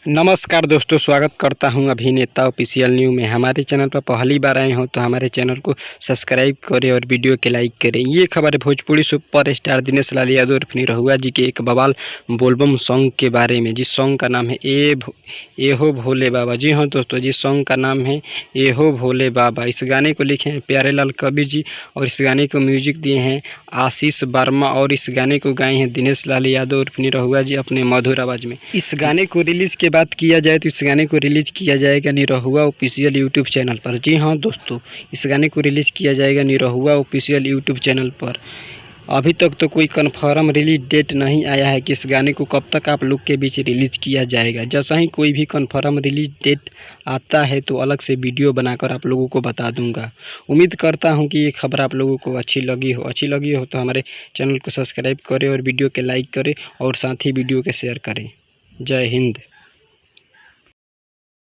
नमस्कार दोस्तों, स्वागत करता हूं अभिनेता ऑफिशियल न्यू में। हमारे चैनल पर पहली बार आए हो तो हमारे चैनल को सब्सक्राइब करें और वीडियो के लाइक करें। ये खबर है भोजपुरी सुपर स्टार दिनेश लाल यादव उर्फ निरहुआ जी के एक बवाल बोलबम सॉन्ग के बारे में, जिस सॉन्ग का नाम है ए हो भोले बाबा। जी हाँ दोस्तों, जिस सॉन्ग का नाम है ए हो भोले बाबा। इस गाने को लिखे हैं प्यारेलाल कवि जी और इस गाने को म्यूजिक दिए हैं आशीष वर्मा और इस गाने को गाए हैं दिनेश लाल यादव उर्फ निरहुआ जी अपने मधुर आवाज़ में। इस गाने को रिलीज़ के बात किया जाए तो इस गाने को रिलीज़ किया जाएगा निरहुआ ऑफिशियल यूट्यूब चैनल पर। जी हाँ दोस्तों, इस गाने को रिलीज़ किया जाएगा निरहुआ ऑफिशियल यूट्यूब चैनल पर। अभी तक तो कोई कन्फर्म रिलीज डेट नहीं आया है कि इस गाने को कब तक आप लोग के बीच रिलीज़ किया जाएगा। जैसा ही कोई भी कन्फर्म रिलीज डेट आता है तो अलग से वीडियो बनाकर आप लोगों को बता दूंगा। उम्मीद करता हूं कि ये खबर आप लोगों को अच्छी लगी हो तो हमारे चैनल को सब्सक्राइब करें और वीडियो के लाइक करें और साथ ही वीडियो के शेयर करें। जय हिंद।